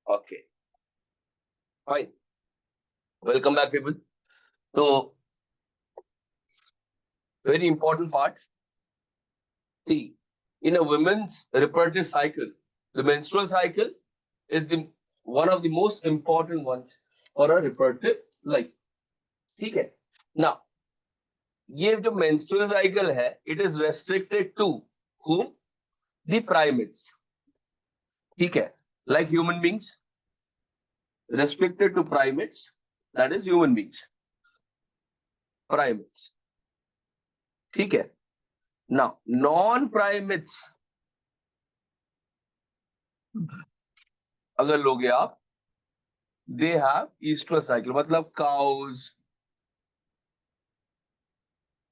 Okay, fine. Welcome back, people. So, very important part. See, in a woman's reproductive cycle, the menstrual cycle is the one of the most important ones for a reproductive life. ठीक है? Now, ये जो menstrual cycle है, it is restricted to whom? The primates. ठीक है? Like human beings, restricted to primates, that is human beings. Primates. ठीक है? Now, non-primates अगर लोगे आप, they have estrous cycle, मतलब cows,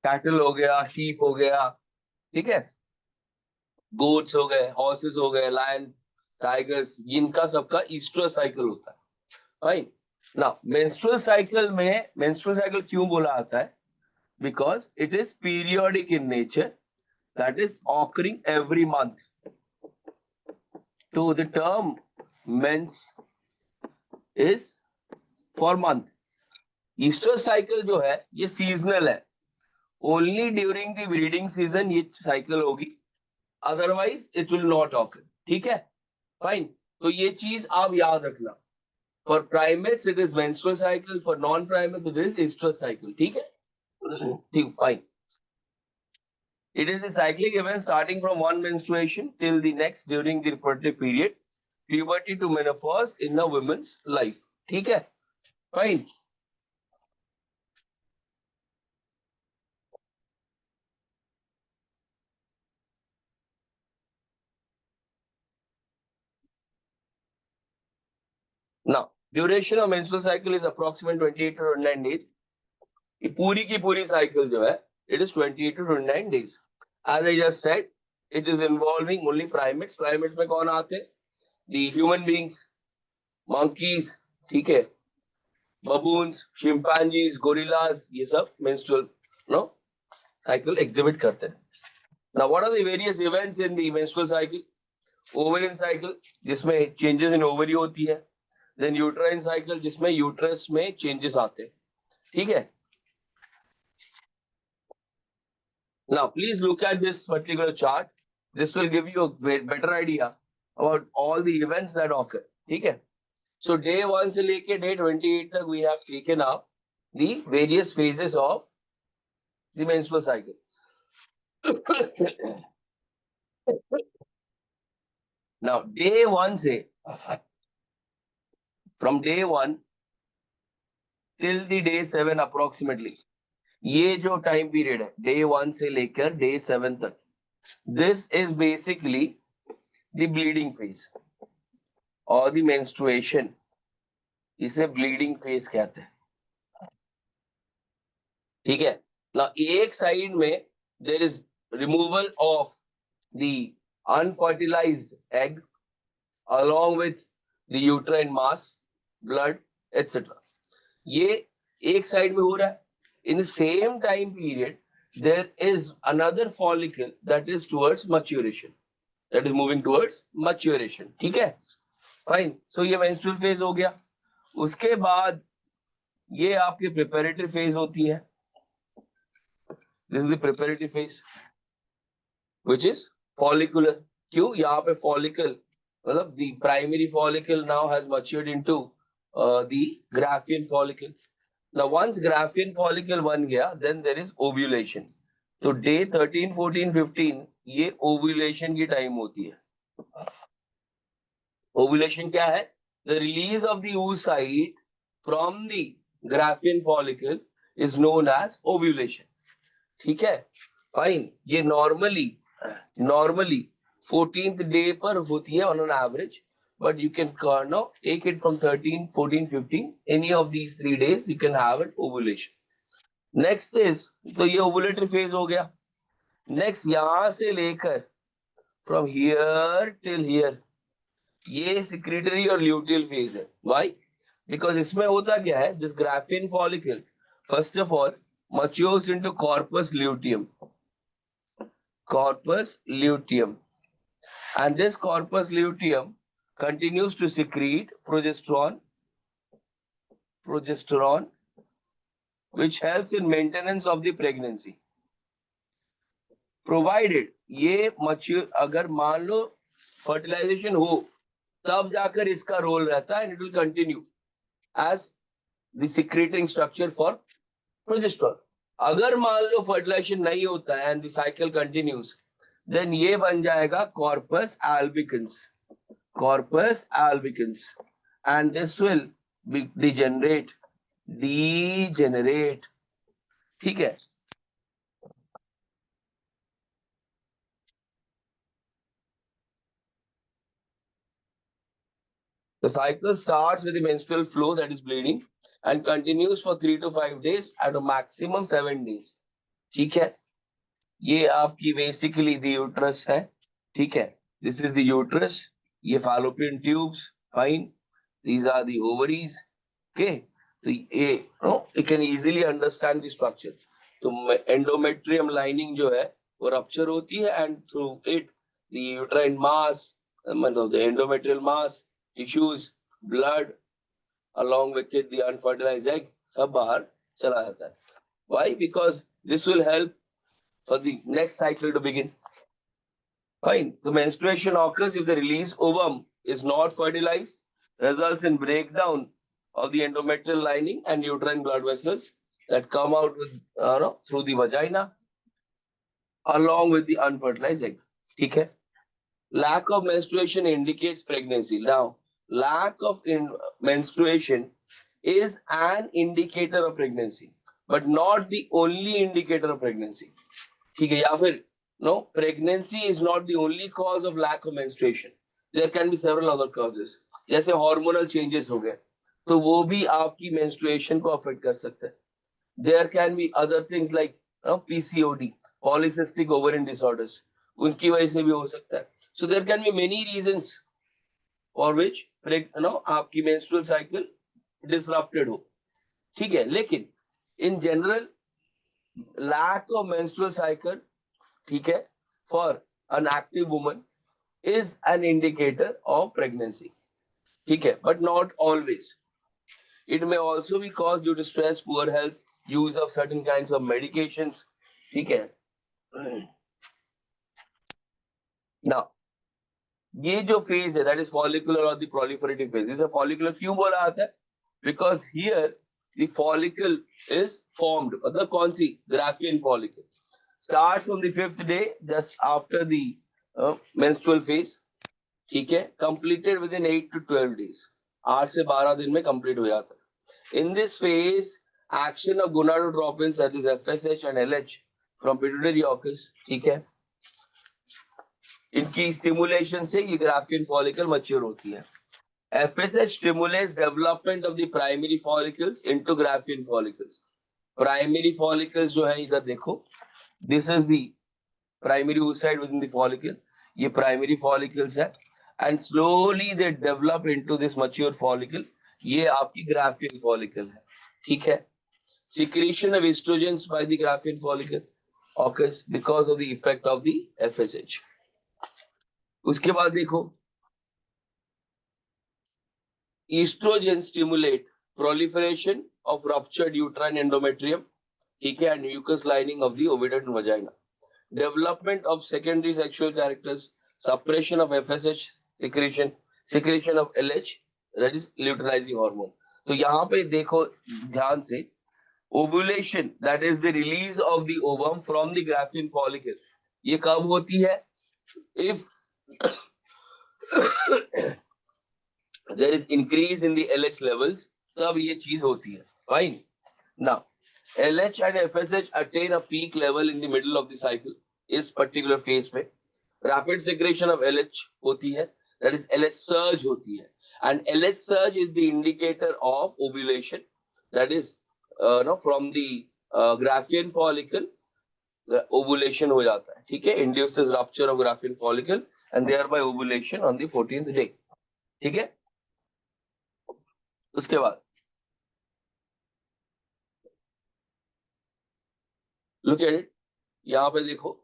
cattle हो गया, sheep हो गया, ठीक है, goats हो गए, horses हो गए, lion, tigers, इनका सबका estrous cycle होता है. Fine. Now, menstrual cycle क्यों बोला आता है? Because it is periodic in nature, that is occurring every month. So the term mens is for month. Estrous cycle जो है ये seasonal है. Only during the breeding season ये cycle होगी. Otherwise it will not occur. ठीक है? Fine. तो ये चीज आप याद रखना. For primates it is menstrual cycle. For non-primates it is estrous cycle. ठीक है? ठीक, fine. It is the cyclic event starting from one menstruation till the next during the reproductive period. Puberty to menopause in a woman's life. ठीक है? Fine. Now, duration of menstrual cycle is approximately 28 to 29 days. ये पूरी की पूरी cycle जो है, it is 28 to 29 days. As I just said, it is involving only primates. Primates में कौन आते हैं? The human beings, monkeys, ठीक है, baboons, chimpanzees, gorillas, ये सब menstrual cycle exhibit करते हैं. Now, what are the various events in the menstrual cycle? Ovarian cycle, जिसमें changes in ovary होती है. Then uterine cycle, जिसमें uterus में changes आते हैं. ठीक है? Now, please look at this particular chart. This will give you a better idea about all the events that occur. ठीक है? So, day 1 से लेके day 28 तक we have taken up the various phases of the menstrual cycle. Now, day 1 से from day 1 till the day 7 approximately, ये जो time period है day 1 से लेकर डे 7 तक, this is basically the bleeding phase और द मेंस्ट्रुएशन. इसे bleeding phase कहते हैं. ठीक है ना? एक साइड में there is removal of the unfertilised egg along with the uterine mass, blood, etc. ये एक साइड में हो रहा है. In the same time period, there is another follicle that is towards maturation. That is moving towards maturation. ठीक है? Fine. So ये menstrual phase हो गया. उसके बाद ये आपकी preparatory phase होती है. This is the preparatory phase, which is follicular. क्यों? यहाँ पे follicle, मतलब the primary follicle now has matured into the Graafian follicle. Now, once Graafian follicle बन गया, then there is ovulation. तो day 13, 14, 15 ये ovulation की टाइम होती है. Ovulation क्या है? The release of the oocyte from the Graafian follicle is known as ovulation. ठीक है? Fine. ये normally 14th day पर होती है on an average. But you can take it from 13, 14, 15. Any of these 3 days, you can have an ovulation. Next is, तो ये ovulatory phase हो गया. Next, यहाँ से लेकर from here till here, ये secretory और luteal phase है. Why? Because इसमें होता क्या है? This Graafian follicle, first of all, matures into corpus luteum. corpus luteum, and this corpus luteum continues to secrete progesterone, which helps in maintenance of the pregnancy. Provided ये mature, अगर मान लो fertilization हो, तब जाकर इसका रोल रहता है, and it will continue as the secreting structure for progesterone. अगर मान लो fertilization नहीं होता है and the cycle continues, then ये बन जाएगा corpus albicans, and this will degenerate. ठीक है. The cycle starts with the menstrual flow, that is bleeding, and continues for 3 to 5 days at a maximum 7 days. ठीक है. ये आपकी basically the uterus है. ठीक है. This is the uterus. ये fallopian tubes. Fine. These are the ovaries. Okay. So you can easily understand the structure. तो endometrium lining जो है वो rupture होती है, and through it the uterine mass, मतलब the endometrial mass, tissues, blood, along with it the unfertilized egg, सब बाहर चला जाता है. Why? Because this will help for the next cycle to begin. Fine. So menstruation occurs if the released ovum is not fertilized, results in breakdown of the endometrial lining and uterine blood vessels that come out with through the vagina, along with the unfertilized egg. Okay. Lack of menstruation indicates pregnancy. Now, lack of menstruation is an indicator of pregnancy, but not the only indicator of pregnancy. ठीक है. या फिर no, pregnancy is not the only cause of lack of menstruation. There can be several other causes. जैसे hormonal changes हो गए, तो वो भी आपकी menstruation को affect कर सकते हैं. There can be other things like PCOD, polycystic ovarian disorders. उनकी वजह से भी हो सकता है. So there can be many reasons for which आपकी menstrual cycle disrupted हो. ठीक है. लेकिन in general lack of menstrual cycle, ठीक है, for an active woman is an indicator of pregnancy. ठीक है, but not always. It may also be caused due to stress, poor health, use of certain kinds of medications. ठीक है. Now, ये जो phase है, that is follicular or the proliferative phase. इसे follicular क्यों बोला जाता है? Because here the follicle is formed. मतलब कौन सी? Graafian follicle. Start from the 5th day, just after the menstrual phase. ठीक है. Completed within 8 to 12 days. 8 से 12 दिन में complete हो जाता है. In this phase, action of gonadotropins, that is FSH and LH from pituitary occurs. ठीक है. इनकी stimulation से ये Graafian follicle mature होती है. FSH stimulates development of the primary follicles into Graafian follicles. Primary follicles जो है इधर देखो. This is the primary oocyte within the follicle. ये primary follicles है, and slowly they develop into this mature follicle. ये आपकी Graafian follicle है. ठीक है. Secretion of estrogens by the Graafian follicle occurs because of the effect of the FSH. उसके बाद देखो, estrogen stimulate proliferation of ruptured uterine endometrium, ठीक है, and mucous lining of the ovidum and vagina. Development of secondary sexual characters, suppression of FSH secretion of LH, that is luteinizing hormone. तो यहाँ पे देखो ध्यान से, ovulation, that is the release of the ovum from the Graafian follicle, ये कब होती है? If there is increase in the LH levels, तब ये चीज होती है. Fine. Now, LH and FSH attain a peak level in the middle of the cycle. इस particular phase में rapid secretion of LH होती है, that is LH surge होती है, and LH surge is the indicator of ovulation, that is from the Graafian follicle ovulation हो जाता है. ठीक है. Induces rupture of Graafian follicle and thereby ovulation on the 14th day. ठीक है. उसके बाद look at it. यहाँ पे देखो,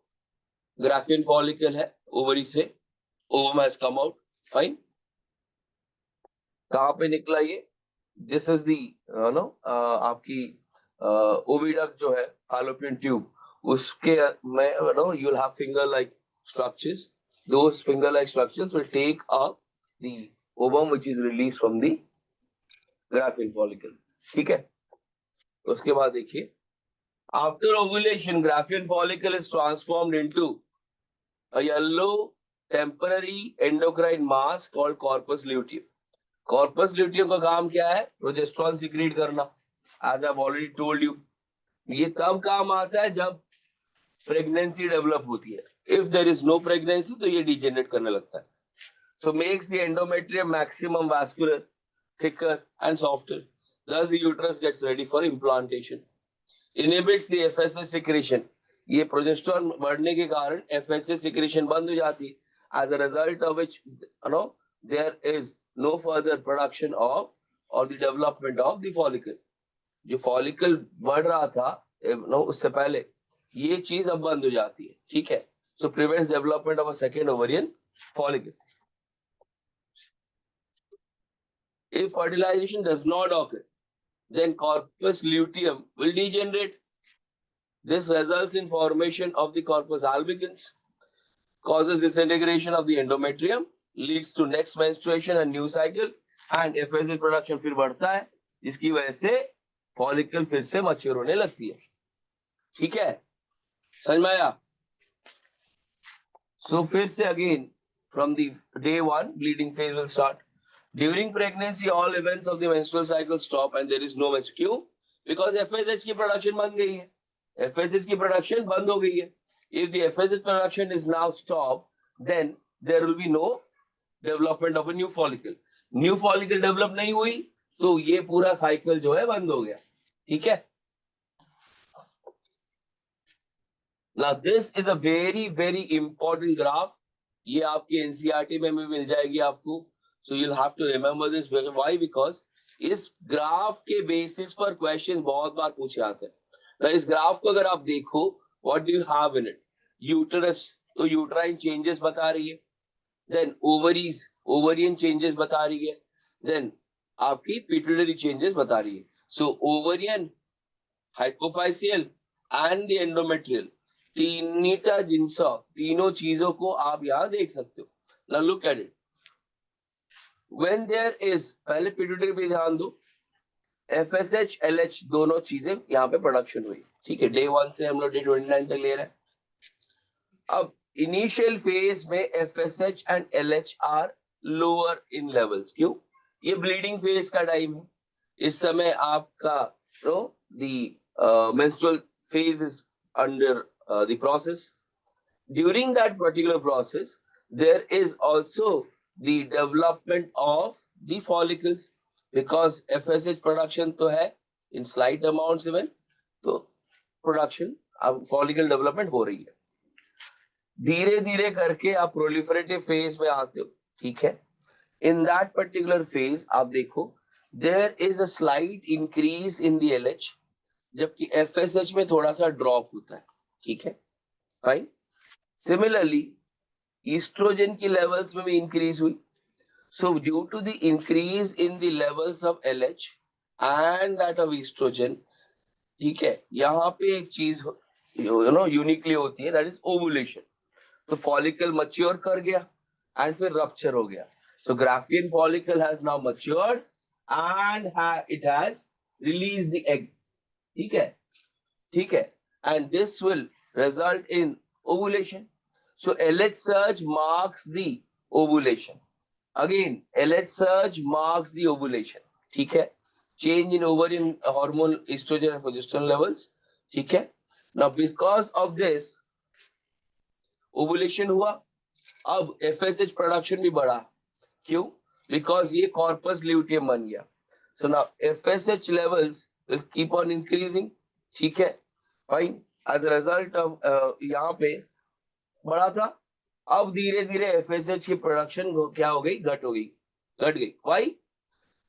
ग्राफियन फॉलिकल है ओवरी से, ovum has come out, fine. कहाँ पे निकला ये? दिस इज दी नो आपकी ओविडक्ट जो है फैलोपियन ट्यूब, उसके में no you will have finger like structures, those finger like structures will take up the ovum which is released from the Graafian follicle, ठीक है। उसके बाद देखिए, after ovulation Graafian follicle is transformed into a yellow temporary endocrine mass called corpus luteum. Corpus luteum का काम क्या है? Progesterone secrete करना, as I have already told you. ये तब काम आता है जब प्रेगनेंसी डेवलप होती है। If there is no pregnancy तो ये डिजेनरेट करने लगता है। So makes the endometrium maximum vascular, thicker and softer. Thus the uterus gets ready for implantation. Inhibits the FSH secretion. ये प्रोजेस्टेरॉन बढ़ने के कारण FSH secretion बंद हो जाती है, as a result of which there is no further production of or the development of the follicle. जो follicle बढ़ रहा था उससे पहले, ये चीज अब बंद हो जाती है, ठीक है। So prevents development of a second ovarian follicle. If fertilization does not occur, then corpus luteum will degenerate. This results in formation of the corpus albicans, causes disintegration of the endometrium, leads to next menstruation and new cycle, and FSH production फिर बढ़ता है, जिसकी वजह से follicle फिर से mature होने लगती है, ठीक है, समझ में आया? So फिर से again from the day one bleeding phase will start. During pregnancy all events of the menstrual cycle stop and there is no menstruation, because FSH की production बंद गई है, FSH की production बंद हो गई है। If the FSH production is now stopped, then there will be no development of a new follicle. New follicle develop नहीं हुई तो ये पूरा cycle जो है बंद हो गया, ठीक है। Now this is a very very important graph. ये आपकी NCERT में भी मिल जाएगी आपको, so you'll have to remember this. Why? Because इस ग्राफ के बेसिस पर क्वेश्चन बहुत बार पूछे आते हैं। इस ग्राफ को अगर आप देखो, what do you have in it? Uterus, तो यूट्राइन चेंजेस बता रही है, देन ओवरीज ओवरियन चेंजेस बता रही है, देन आपकी पिट्यूटरी चेंजेस बता रही है। सो ओवरियन, हाइपोफाइसियल एंड द एंडोमेट्रियल, तीनटा जिनसा, तीनों चीजों को आप यहां देख सकते हो। Now look at it, when there is, पहले पिट्यूटरी पे ध्यान दो, FSH LH दोनों चीजें यहाँ पे प्रोडक्शन हुई, ठीक है। डे 1 से हम लोग डे 29 तक ले रहे हैं। अब इनिशियल फेज में FSH and LH are lower in levels, क्यों? ये ब्लीडिंग फेज का टाइम है, इस समय आपका menstrual phase is under the process. During that particular process, there is also the development of the follicles, because FSH production तो है in slight amounts even, तो production अब follicle development हो रही है। धीरे धीरे करके आप प्रोलिफरेटिव फेज में आते हो, ठीक है। इन दैट पर्टिकुलर फेज आप देखो, there is a slight increase in the LH, जबकि FSH में थोड़ा सा ड्रॉप होता है, ठीक है, फाइन। सिमिलरली ईस्ट्रोजन की लेवल्स में भी इंक्रीज हुई, so due to the increase in the levels of LH and that of oestrogen, ठीक है, यहाँ पे एक चीज यूनिकली होती है, दैट इज ओवुलेशन। तो फॉलिकल मैच्योर कर गया एंड फिर रप्चर हो गया। So Graafian follicle has now matured and it has released the egg, ठीक है, ठीक है, and this will result in ovulation. So LH surge marks the ovulation. Again, LH surge marks the ovulation, ठीक है। Change in ovarian hormone estrogen and progesterone levels, ठीक है। Now because of this ovulation हुआ, अब FSH production भी बढ़ा, क्यों? Because ये कॉर्पस ल्यूटियम बन गया। So now FSH levels will keep on increasing, ठीक है, fine. As a result of यहाँ पे बढ़ा था, अब धीरे धीरे FSH की प्रोडक्शन क्या हो गई? घट गई। Why?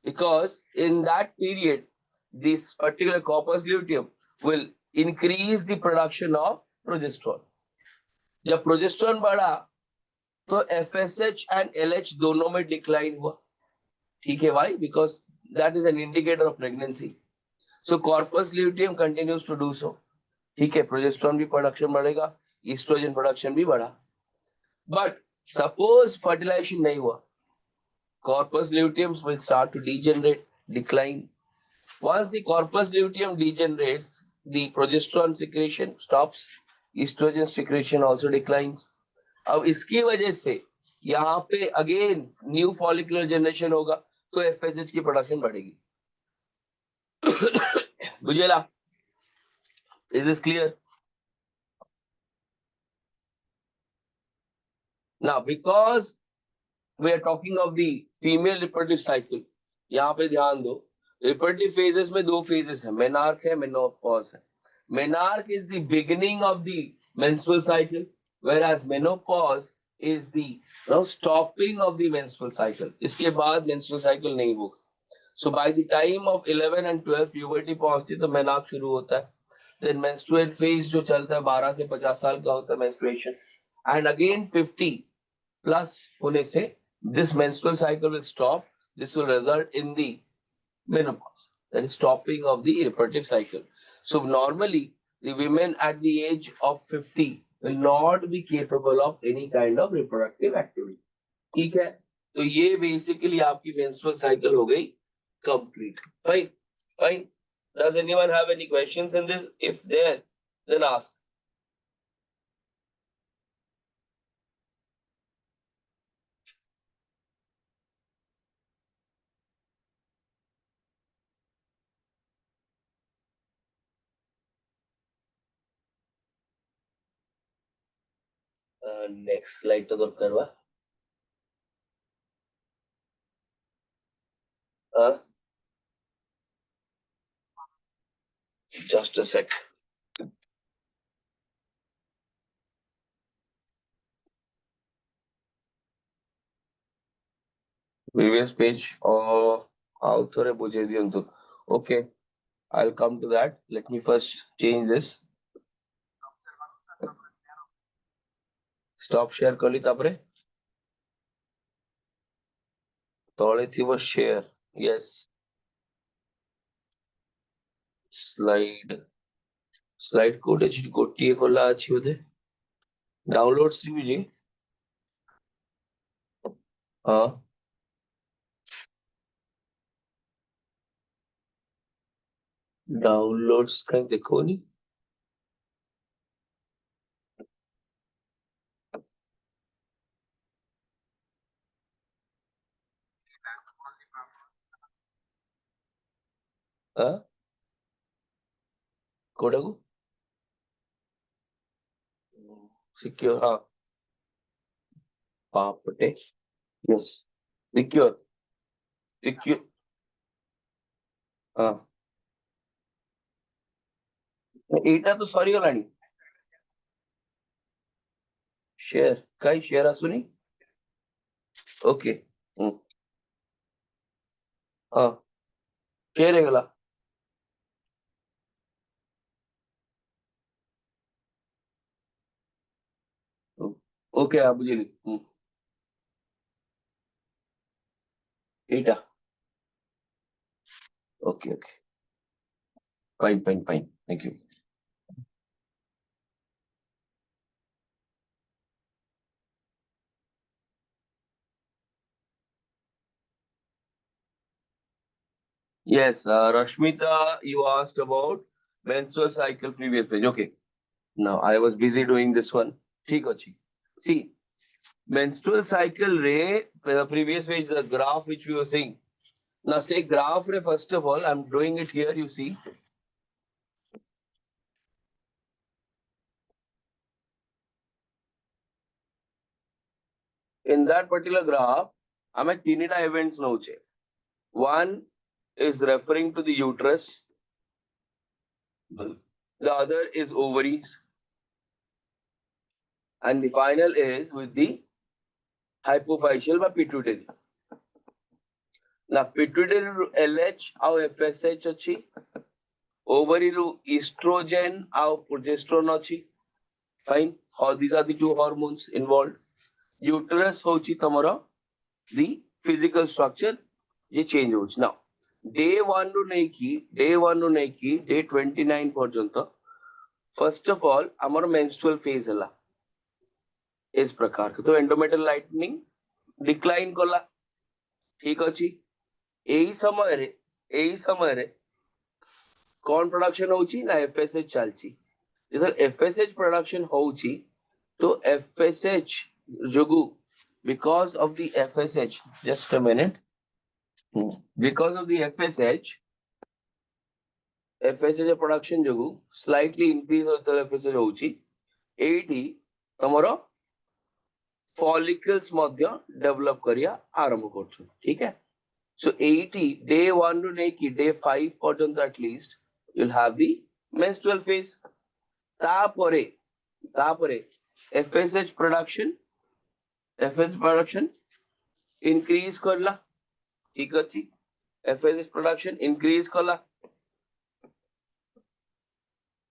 Because in that period this particular corpus luteum will increase the production of progesterone. जब प्रोजेस्टेरॉन बढ़ा तो FSH एंड LH दोनों में डिक्लाइन हुआ. ठीक है, why? Because that is an indicator of pregnancy. So corpus luteum continues to do so. ठीक है, प्रोजेस्टेरॉन भी प्रोडक्शन बढ़ेगा, ईस्ट्रोजन प्रोडक्शन भी बढ़ा. बट सपोज फर्टिलाइजेशन नहीं हुआ, corpus luteum will start to degenerate, decline. Once the corpus luteum degenerates, the progesterone secretion stops, estrogen secretion also declines. अब इसकी वजह से यहाँ पे अगेन न्यू फॉलिकुलर जनरेशन होगा, तो FSH की प्रोडक्शन बढ़ेगी. बुझेला? Is this clear? Now, because we are talking of the female reproductive cycle, यहाँ पे ध्यान दो, reproductive phases में दो phases है, menarche है, menopause है. Menarche is the beginning of the menstrual cycle, whereas menopause is the stopping of the menstrual cycle. इसके बाद menstrual cycle नहीं होगा. So by the time of 11 and 12 puberty पहुंचती है तो menarche शुरू होता है. Then menstrual phase जो चलता है 12 से 50 साल का होता है menstruation, and again 50 plus होने से this menstrual cycle will stop. This will result in the menopause, that is stopping of the reproductive cycle. So normally the women at the age of 50 will not be capable of any kind of reproductive activity. ठीक है, तो ये basically आपकी menstrual cycle हो गई complete. Fine, fine. Does anyone have any questions in this? If there, then ask. Next slide to दरकार हुआ. Just a sec. Previous page or author to. Okay, I'll come to that. Let me first change this. Stop share kali tapre. Tole thi was share. Yes. Slide code HD gotiye kolla achi bode. Downloads भी हाँ. Downloads कहीं देखो नहीं. हाँ. Kodagu. Secure हाँ. पापटे. Yes. Secure. Secure. हाँ. एटा तो sorry वाला नहीं. शेयर काही शेयर असू नहीं. ओके. हाँ. शेयर है गला. ओके हाँ बुझे ली. एटा. Okay okay. Fine fine fine. Thank you. Yes, Rashmita, you asked about menstrual cycle previous page. Okay. Now I was busy doing this one. ठीक अच्छी. See, menstrual cycle ray previous page the graph which we were seeing. Now say graph ray first of all. I'm doing it here. You see. In that particular graph, I'm at tinita events now. One is referring to the uterus. The other is ovaries. And the final is with the hypophyseal by pituitary. Now pituitary LH ଆଉ FSH ଅଛି. Ovary ରୁ estrogen ଆଉ progesterone ଅଛି. Fine. These are the two hormones involved. Uterus hochi tamara the physical structure ye change hochi. Now day 1 ru nei ki day 29 पर्यंत first of all amar menstrual phase hela इस प्रकार के तो endometrial lightning decline कला ठीक अछि एही समय रे कौन प्रोडक्शन होची ना एफएसएच चलची जब एफएसएच प्रोडक्शन होची तो FSH जोगु because of the FSH just a minute because of the FSH production जोगु slightly increase होता FSH होची 80 तमरो follicles मध्य develop करिया आरंभ करछु ठीक है so 80 day 1 to नेकी day 5 पर्यंत at least you'll have the menstrual phase तापरे FSH production increase करला ठीक अछि FSH production increase कला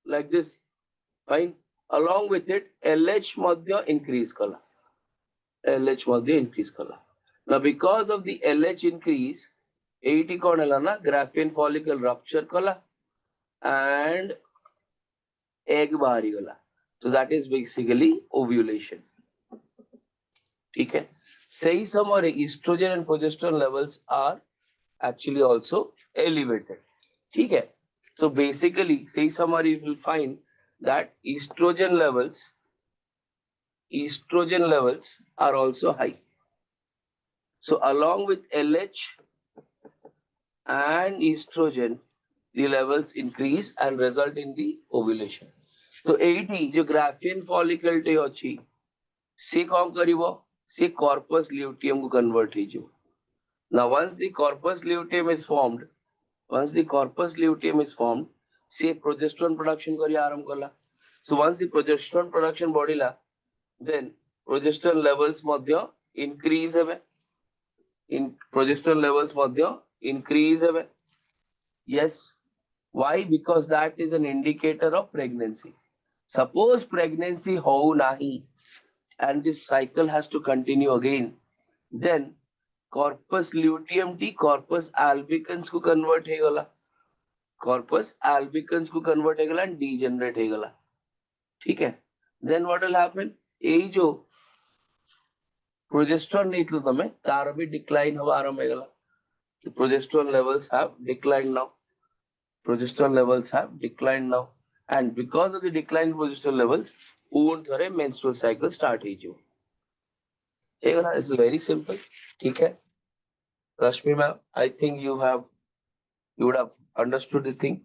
like this fine along with it LH madhya increase kala now because of the LH increase 80 kon hela na graphene follicle rupture kala and egg bahari gala so that is basically ovulation okay sahi samay estrogen and progesterone levels are actually also elevated okay so basically sahi summary you will find that estrogen levels are also high. So along with LH and estrogen, the levels increase and result in the ovulation. So 80 जो graphene follicle टे अछि से कौन करिवो से corpus luteum को convert हीजो. Now once the corpus luteum is formed, से progesterone production करी आरंभ कला. So once the progesterone production बढ़िला, then progesterone levels madhya increase heବେ. Progesterone levels madhya increase heବେ. Yes. Why? Because that is an indicator of pregnancy. Suppose pregnancy ho nahi and this cycle has to continue again, then corpus luteum T corpus albicans को convert हेगला. And degenerate हेगला. ठीक है. Then what will happen? यही जो progesterone नेतलो तमे तार भी decline हवा आरंभ हेगला. The progesterone levels have declined now. And because of the decline in progesterone levels, पूर्ण menstrual cycle start हीजो. It's very simple. ठीक है. Rashmi ma'am, I think you would have understood the thing.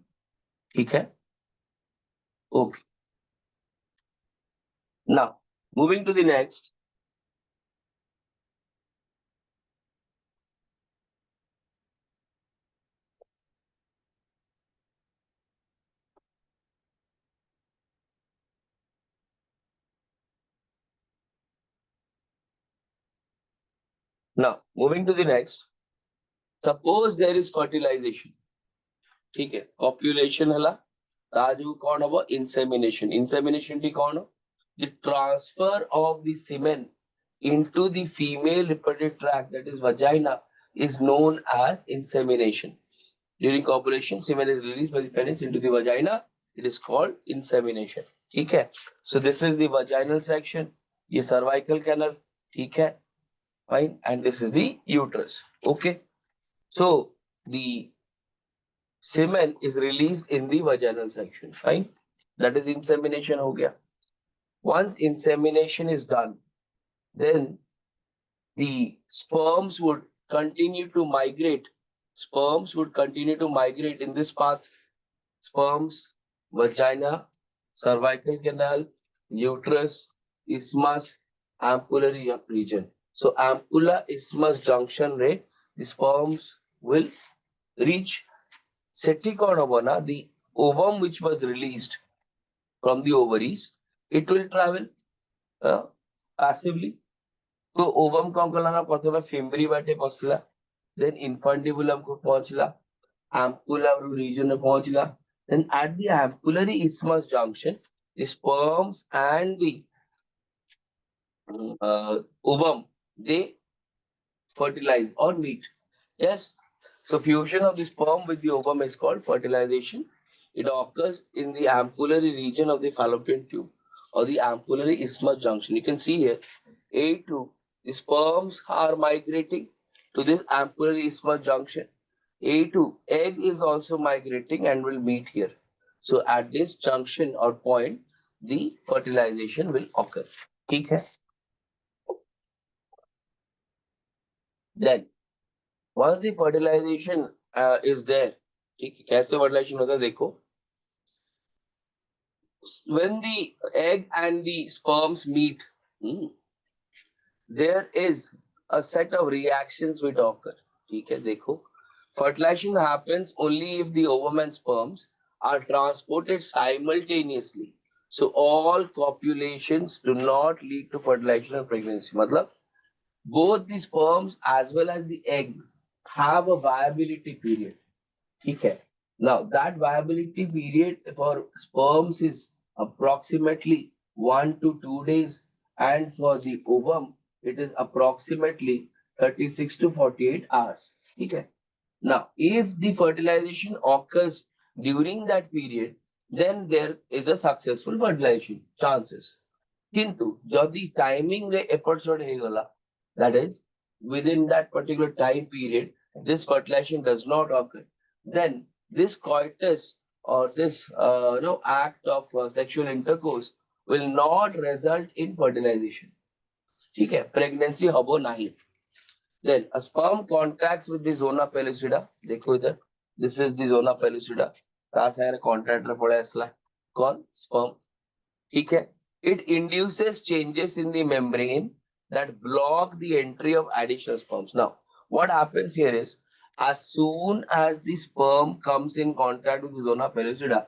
ठीक है. Okay. Now, moving to the next. Suppose there is fertilization. ठीक है. Copulation हला. ताजु कौन होगा? Insemination. Insemination टी कौन हो? The transfer of the semen into the female reproductive tract, that is vagina, is known as insemination. During copulation, semen is released by the penis into the vagina. It is called insemination. ठीक है. So this is the vaginal section. ये cervical canal. ठीक है. Fine. And this is the uterus. Okay. So the semen is released in the vaginal section. Fine. That is insemination हो गया. Once insemination is done, then the sperms would continue to migrate. In this path. Sperms, vagina, cervical canal, uterus, isthmus, ampullary region. So ampulla isthmus junction रे the sperms will reach. Seti कौन होगा ना? The ovum which was released from the ovaries, it will travel passively. तो ovum कौन कहलाना? प्रथम फेमरी बाटे पहुंचला, then infundibulum को पहुंचला, ampulla region में पहुंचला, then at the ampullary isthmus junction the sperms and the ovum, they fertilize or meet. Yes. So fusion of the sperm with the ovum is called fertilization. It occurs in the ampullary region of the fallopian tube or the ampullary isthmus junction. You can see here A2, the sperms are migrating to this ampullary isthmus junction. A2, egg is also migrating and will meet here. So at this junction or point, the fertilization will occur. ठीक है? Then once the fertilization is there, ठीक है, कैसे fertilization होता है देखो. When the egg and the sperms meet, there is a set of reactions which occur. ठीक है, देखो. Fertilization happens only if the ovum and sperms are transported simultaneously. So all copulations do not lead to fertilization and pregnancy. मतलब both the sperms as well as the eggs have a viability period. ठीक है. Now that viability period for sperms is approximately 1 to 2 days, and for the ovum it is approximately 36 to 48 hours. ठीक है. Now, if the fertilization occurs during that period, then there is a successful fertilization chances. কিন্তু যদি timing রে episode হয়ে গেল, that is within that particular time period this fertilization does not occur, then this coitus or this act of sexual intercourse will not result in fertilization. ठीक है, pregnancy हबो नहीं. Then a sperm contacts with the zona pellucida. देखो इधर, this is the zona pellucida. ता सारे contractor पड़े असला कौन sperm. ठीक है. It induces changes in the membrane that block the entry of additional sperms. Now, what happens here is, as soon as the sperm comes in contact with the zona pellucida,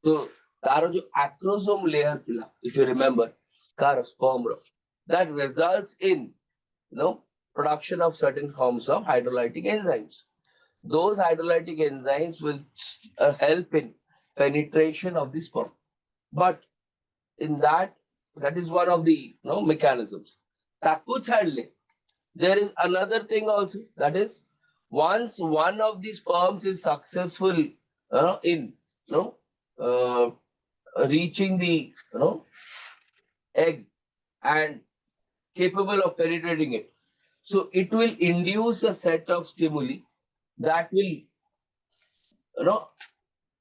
so तारो जो acrosome layer थिला, if you remember, car sperm ro, that results in production of certain forms of hydrolytic enzymes. Those hydrolytic enzymes will help in penetration of the sperm. But in that is one of the mechanisms. There is another thing also, that is once one of the sperms is successful in uh, reaching the egg and capable of penetrating it, so it will induce a set of stimuli that will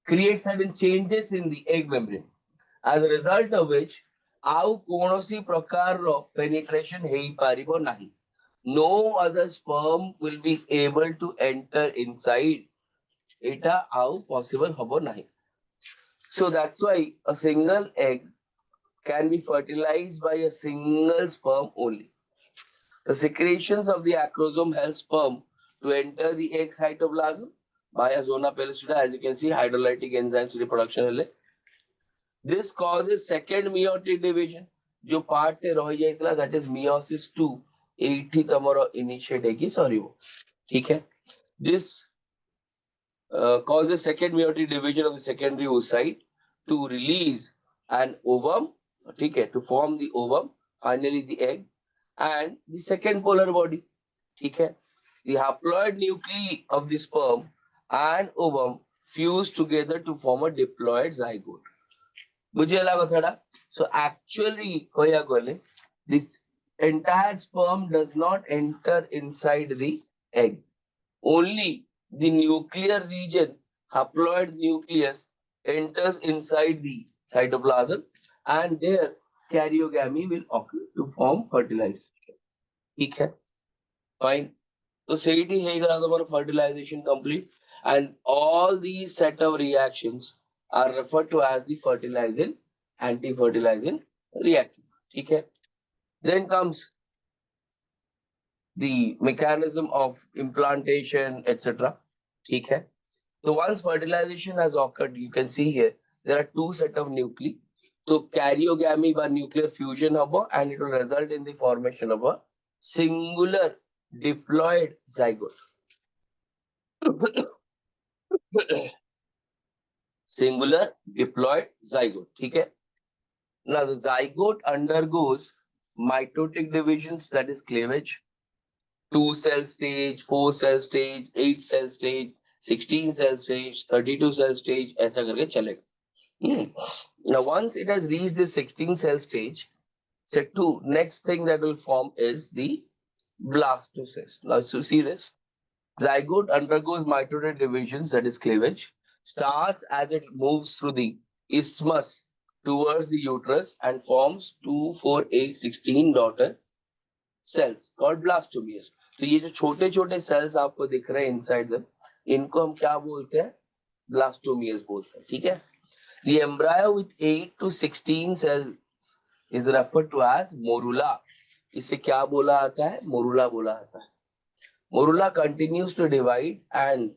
create certain changes in the egg membrane, as a result of which ଆଉ କୌଣସି ପ୍ରକାରର penetration ହେଇପାରିବ ନାହିଁ. No other sperm will be able to enter inside. এটা ଆଉ possible ହବ ନାହିଁ. So that's why a single egg can be fertilized by a single sperm only. The secretions of the acrosome help sperm to enter the egg cytoplasm by a zona pellucida. As you can see, hydrolytic enzymes reproduction. This causes second meiotic division. जो part टे रह जाइतला, that is meiosis 2. 80 तमरो initiate की sorry वो. ठीक है. This causes second meiotic division of the secondary oocyte to release an ovum. ठीक है, to form the ovum, finally the egg and the second polar body. ठीक है. The haploid nuclei of the sperm and ovum fuse together to form a diploid zygote. बुझिएला कथाटा. So actually कहया गले, this entire sperm does not enter inside the egg. Only the nuclear region, haploid nucleus, enters inside the cytoplasm, and there karyogamy will occur to form fertilization. ठीक है, fine. So ସେଇଠି ହେଇଗଲା ତମର fertilization complete, and all these set of reactions are referred to as the fertilizing anti-fertilizing reaction. ठीक है. Then comes the mechanism of implantation, etc. ठीक है. So once fertilization has occurred, you can see here there are two set of nuclei. So karyogamy by nuclear fusion habo, and it will result in the formation of a singular diploid zygote. Singular diploid zygote. ठीक है. Now the zygote undergoes mitotic divisions, that is cleavage. 2 cell stage, 4 cell stage, 8 cell stage, 16 cell stage, 32 cell stage, ऐसा करके चलेगा. Now once it has reached the 16 cell stage, set 2, next thing that will form is the blastocyst. Now so see this. Zygote undergoes mitotic divisions, that is cleavage, starts as it moves through the isthmus towards the uterus and forms 2, 4, 8, 16 daughter cells called blastomeres. तो ये जो छोटे छोटे cells आपको दिख रहे हैं inside them, इनको हम क्या बोलते हैं? Blastomeres बोलते हैं. ठीक है? The embryo with 8 to 16 cells is referred to as morula. इसे क्या बोला आता है? Morula बोला आता है. Morula continues to divide and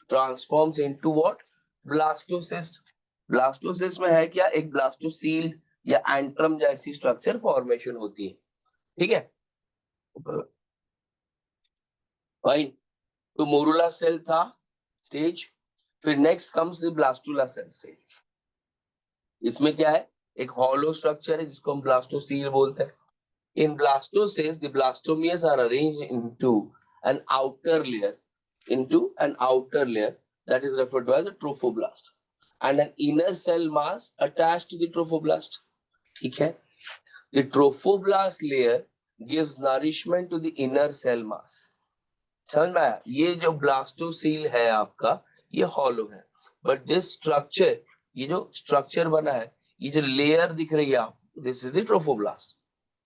transforms into what? Blastocyst. Blastocyst में है क्या? एक blastocele या antrum जैसी structure formation होती है. ठीक है? Fine. तो morula cell था stage. फिर next comes the blastula cell stage. इसमें क्या है? एक hollow structure है जिसको हम blastocele बोलते हैं. In blastocyst, the blastomeres are arranged into an outer layer, that is referred to as a trophoblast, and an inner cell mass attached to the trophoblast. ठीक है? The trophoblast layer gives nourishment to the inner cell mass. समझ में आया? ये जो blastocele है आपका, ये hollow है, but this structure, ये जो structure बना है, ये जो layer दिख रही है आपको, this is the trophoblast.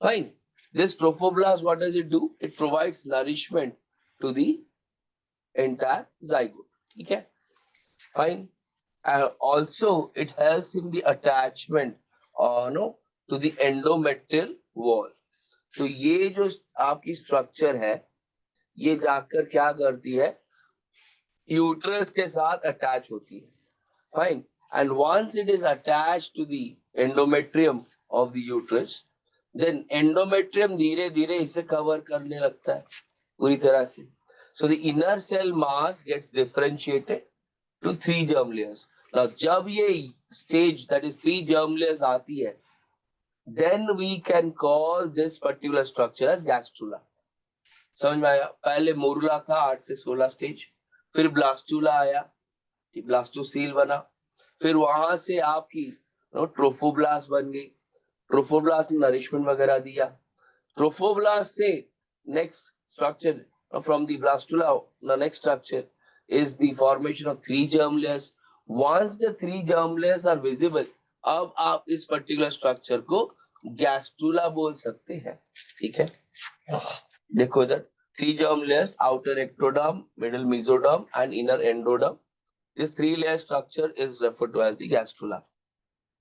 Fine. This trophoblast, what does it do? It provides nourishment to the entire zygote. Okay? Fine. Also, it helps in the attachment to the endometrial wall. तो ये जो आपकी structure है, ये जाकर क्या करती है? Uterus के साथ attach होती है. Fine. And once it is attached to the endometrium of the uterus, then endometrium धीरे धीरे इसे cover करने लगता है पूरी तरह से. So the inner cell mass gets differentiated to 3 germ layers. Now जब ये stage, that is 3 germ layers आती है, then we can call this particular structure as gastrula. समझ में आया? पहले morula था 8 से 16 stage, फिर blastula आया, blastocele बना, फिर वहां से आपकी trophoblast बन गई. Trophoblast ने nourishment वगैरह दिया. Trophoblast से next structure from the blastula, the next structure is the formation of 3 germ layers. Once the 3 germ layers are visible, अब आप इस particular structure को gastrula बोल सकते हैं. ठीक है? देखो इधर 3 germ layers, outer ectoderm, middle mesoderm and inner endoderm. This 3-layer structure is referred to as the gastrula.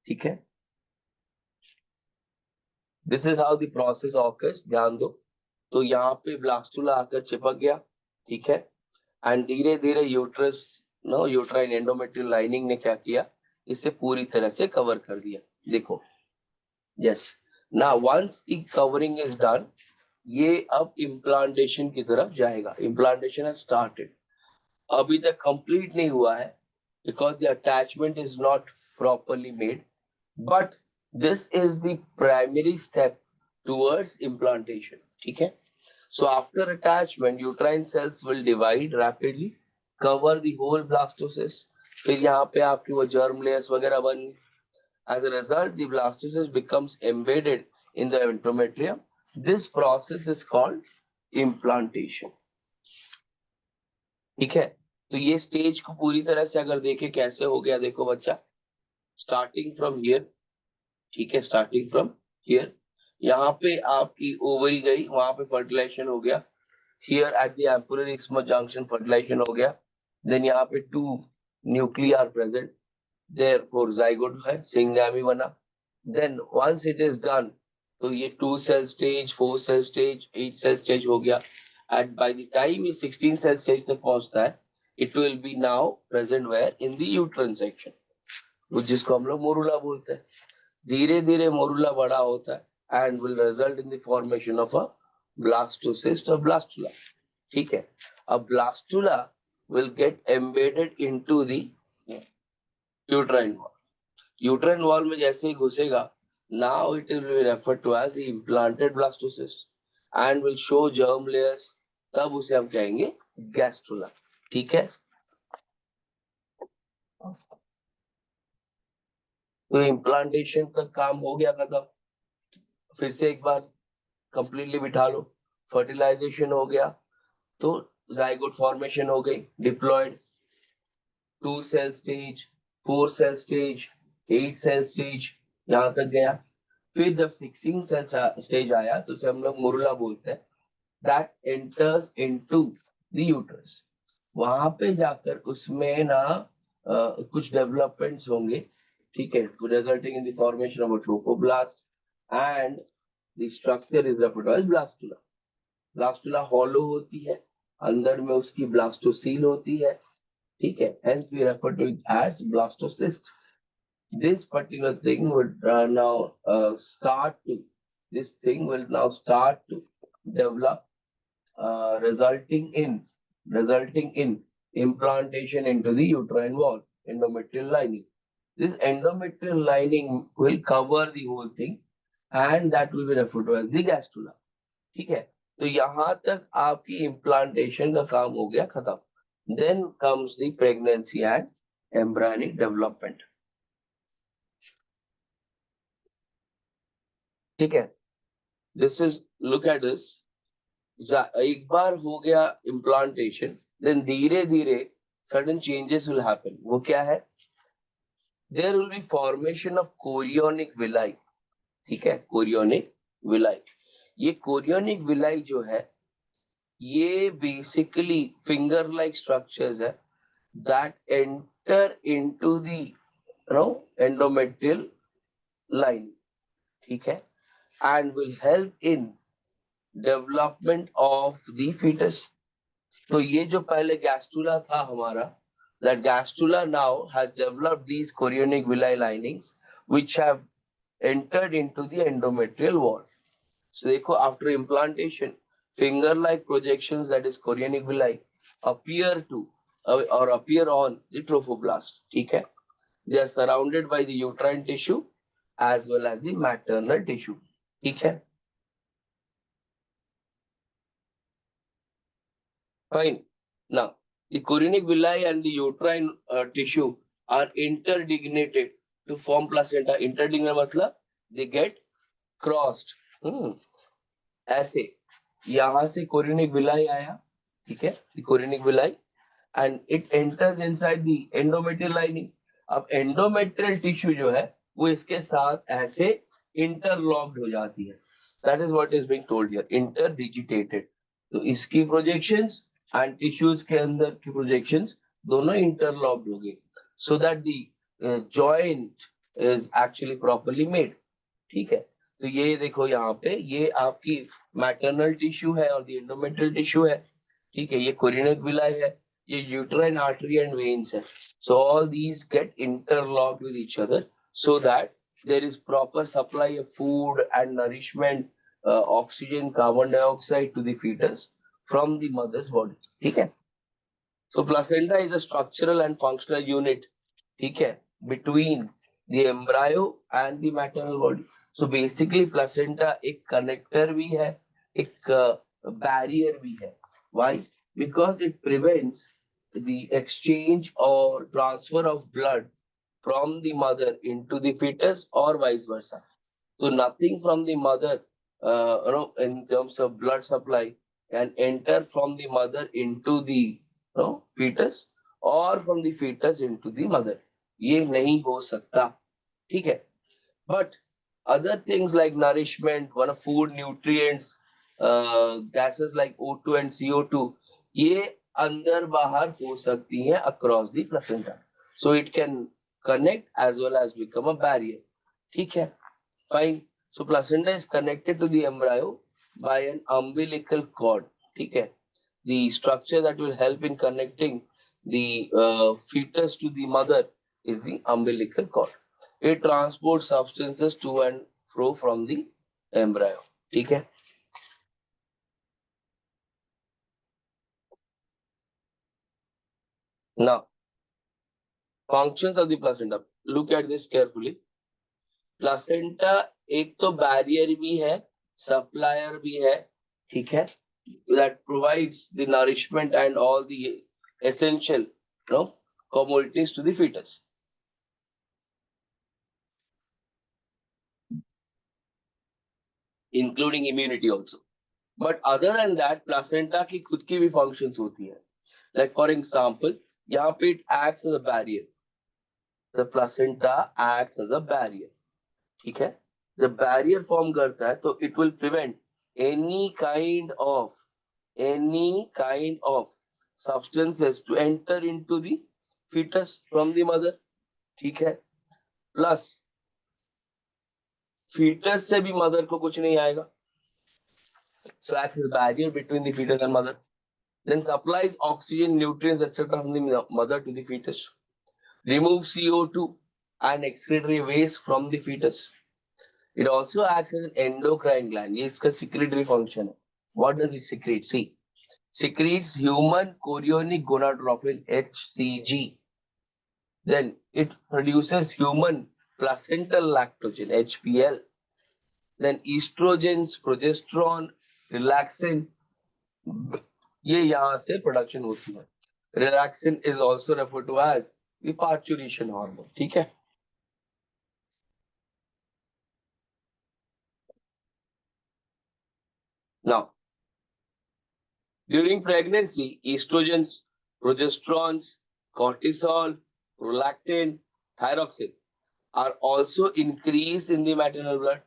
ठीक है? This is how the process occurs. ध्यान दो. तो यहाँ पे ब्लास्टुला आकर चिपक गया. ठीक है? एंड धीरे धीरे यूट्रस यूट्राइन एंडोमेट्रियल लाइनिंग ने क्या किया? इसे पूरी तरह से कवर कर दिया. देखो. Yes. Now once the covering is done, ये अब इम्प्लांटेशन की तरफ जाएगा. Implantation has started. अभी तक कंप्लीट नहीं हुआ है because the attachment is not properly made, but this is the primary step towards implantation. ठीक है? So after attachment, uterine cells will divide rapidly, cover the whole blastocyst. फिर यहाँ पे आपकी वो germ layers वगैरह बन गए. As a result, the blastocyst becomes embedded in the endometrium. This process is called implantation. ठीक है? तो ये स्टेज को पूरी तरह से अगर देखें कैसे हो गया, देखो बच्चा, starting from here. ठीक है? स्टार्टिंग फ्रॉम हियर, यहाँ पे आपकी ओवरी गई, वहां पे फर्टिलाइजेशन हो गया. Here at the ampullary isthmus junction fertilisation हो गया. देन यहाँ पे 2 nuclear are present, therefore zygote है, सिंगामी बना. Then once it is done, तो ये 2 cell stage, 4 cell stage, 8 cell stage हो गया. एंड बाय द टाइम ये 16 सेल स्टेज तक पहुंचता है, it will be now present where in the uterine section, जिसको हम लोग मोरुला बोलते हैं. धीरे धीरे मोरुला बड़ा होता है and will result in the formation of a blastocyst or blastula. ठीक है? अब blastula will get embedded into the uterine wall. Uterine wall में जैसे ही घुसेगा, Now it will be referred to as the implanted blastocyst and will show germ layers. तब उसे हम कहेंगे gastrula. ठीक है. तो इम्प्लांटेशन का काम हो गया खत्म. फिर से एक बार कंप्लीटली बिठा लो. फर्टिलाइजेशन हो गया तो जाइगोट फॉर्मेशन हो गई. Diploid 2 cell stage, 4 cell stage, 8 cell stage, यहां तक गया. फिर जब 16 सेल स्टेज आया तो उसे हम लोग मुरुला बोलते हैं. That enters into the uterus. वहां पे जाकर उसमें ना कुछ डेवलपमेंट्स होंगे. ठीक है. Resulting in the formation of a trophoblast and the structure is referred as blastula. Blastula hollow होती है, अंदर में उसकी ब्लास्टोसील होती है. ठीक है. Hence we refer to it as blastocyst. This particular thing would now start to this thing will now start to develop, resulting in implantation into the uterine wall, endometrial lining. This endometrial lining will cover the whole thing, and that will be referred to as the gastrula. ठीक है. तो यहां तक आपकी implantation का काम हो गया खत्म. Then comes the pregnancy and embryonic development. ठीक है. This is, look at this. एक बार हो गया implantation, then धीरे धीरे certain changes will happen. वो क्या है? There will be formation of chorionic villi. ठीक है. Chorionic villi. ये chorionic villi जो है, ये basically finger like structures है that enter into the endometrial line. ठीक है. And will help in development of the fetus. तो ये जो पहले gastrula था हमारा, that gastrula now has developed these chorionic villi linings which have entered into the endometrial wall. So देखो, after implantation, finger like projections, that is chorionic villi, appear to or appear on the trophoblast. ठीक है. They are surrounded by the uterine tissue as well as the maternal tissue. ठीक है. Fine. Now, the chorionic villi and the uterine tissue are interdignated to form placenta. Interdignate मतलब they get crossed. ऐसे यहाँ से chorionic villi आया. ठीक है. The chorionic villi and it enters inside the endometrial lining. अब endometrial tissue जो है वो इसके साथ ऐसे interlocked हो जाती है. That is what is being told here. Interdigitated. तो इसकी projections and tissues के अंदर की projections दोनों interlocked हो गए. So that the joint is actually properly made. ठीक है. तो ये देखो यहाँ पे ये आपकी मैटरनल टिश्यू है और दी एंडोमेट्रियल टिश्यू है. ठीक है. ये कोरियनिक विलाई है, ये यूट्राइन आर्टरी एंड वेन्स है. So all these get interlocked with each other so that there is proper supply of food and nourishment, oxygen, carbon dioxide to the foetus from the mother's body. ठीक है. So placenta is a structural and functional unit, ठीक है, between the embryo and the maternal body. So basically placenta एक connector भी है, एक barrier भी है. Why? Because it prevents the exchange or transfer of blood from the mother into the fetus or vice versa. So nothing from the mother, in terms of blood supply, can enter from the mother into the fetus or from the fetus into the mother. ये नहीं हो सकता. ठीक है. But other things like nourishment, one of food, nutrients, gases like O2 and CO2, ये अंदर बाहर हो सकती हैं across the placenta. So it can connect as well as become a barrier. ठीक है. Fine. So placenta is connected to the embryo by an umbilical cord. ठीक है. The structure that will help in connecting the fetus to the mother is the umbilical cord. It transports substances to and fro from the embryo. ठीक है. Now, functions of the placenta. Look at this carefully. Placenta एक तो barrier भी है, supplier भी है, ठीक है, that provides the nourishment and all the essential, commodities to the fetus, including immunity also. But other than that, placenta की खुद की भी functions होती है. Like for example, यहाँ पे it acts as a barrier. The placenta acts as a barrier. ठीक है? जब barrier form करता है तो it will prevent any kind of substances to enter into the fetus from the mother. ठीक है? Plus fetus से भी mother को कुछ नहीं आएगा. So acts as a barrier between the fetus and mother. Then supplies oxygen, nutrients, etc. from the mother to the fetus. Removes CO2 and excretory waste from the fetus. It also acts as an endocrine gland. Yes, its secretory function. What does it secrete? See, secretes human chorionic gonadotropin (HCG). Then it produces human placental lactogen (HPL). Then estrogens, progesterone, relaxin. ये यहाँ से production होती है. Relaxin is also referred to as the parturition hormone. ठीक है? Now, during pregnancy, estrogens, progesterones, cortisol, prolactin, thyroxine are also increased in the maternal blood.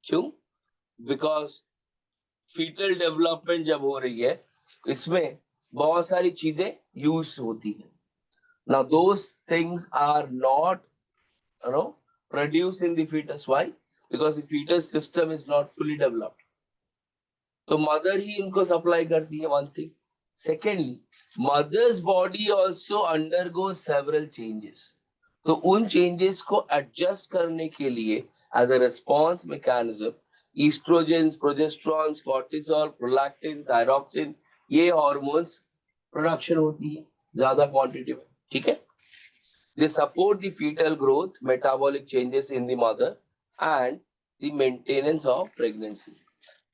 क्यों? Because fetal development जब हो रही है, इसमें बहुत सारी चीजें use होती हैं. Now, those things are not, produced in the fetus. Why? Because the fetus system is not fully developed. तो मदर ही इनको सप्लाई करती है, one thing. Secondly, mother's body also undergo several changes. तो उन चेंजेस को एडजस्ट करने के लिए as a response mechanism oestrogens, progesterones, cortisol, prolactin, thyroxine, ये हार्मोन्स प्रोडक्शन होती है ज्यादा क्वांटिटी में. ठीक है? They support the foetal growth, metabolic changes in the mother and the maintenance of pregnancy.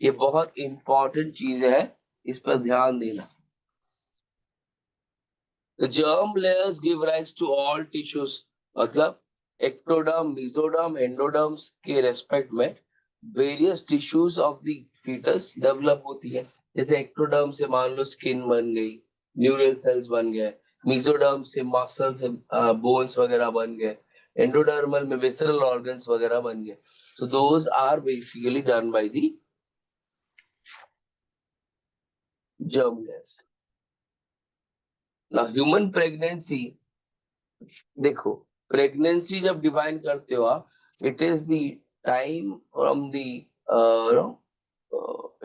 ये बहुत इंपॉर्टेंट चीज है, इस पर ध्यान देना. The germ layers give rise to all tissues. मतलब ectoderm, mesoderm, endoderms के रेस्पेक्ट में various tissues of the foetus develop होती है. जैसे ectoderm से मान लो स्किन बन गई, न्यूरल सेल्स बन गए, mesoderm से मसल्स, बोन्स वगैरह बन गए, एंडोडर्मल में विसरल ऑर्गन्स वगैरह बन गए. So those are basically done by the germ layers. Now human pregnancy, देखो, प्रेगनेंसी जब डिफाइन करते हो आप, it is the time from the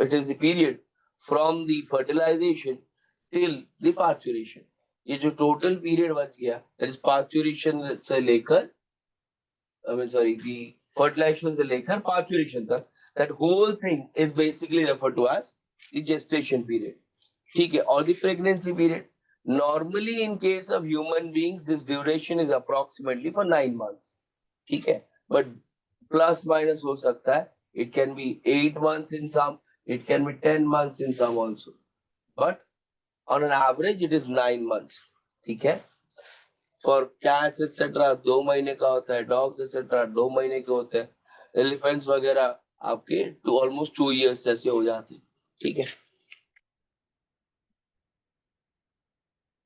it is the period from the fertilisation till the parturition. ये जो टोटल पीरियड बच गया, that is parturition से लेकर, I mean sorry, the fertilisation से लेकर पार्चुरेशन तक, that whole thing is basically refer to as the gestation period. ठीक है? और the pregnancy period. Normally, in case of human beings, this duration is approximately for 9 months. ठीक है? But plus minus हो सकता है. It can be 8 months in some, it can be 10 months in some also. But on an average, it is 9 months. ठीक है? For cats etc. 2 महीने का होता है. Dogs etc. 2 महीने के होते हैं. Elephants वगैरह आपके almost 2 years जैसे हो जाते हैं. ठीक है?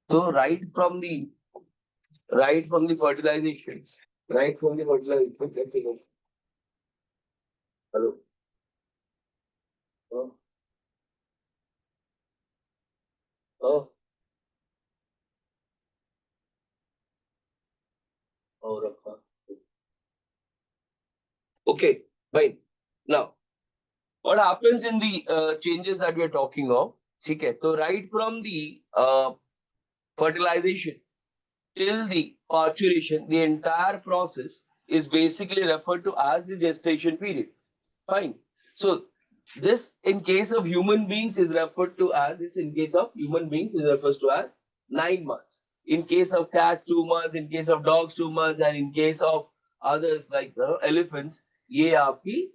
So right from the fertilization, hello, oh, oh, oh, Rakha. Okay, fine. Now, what happens in the changes that we are talking of? Okay, so right from the fertilization till the parturition, the entire process is basically referred to as the gestation period. Fine. So this in case of human beings is referred to as 9 months. In case of cats, 2 months. In case of dogs, 2 months. And in case of others like elephants, ये आपकी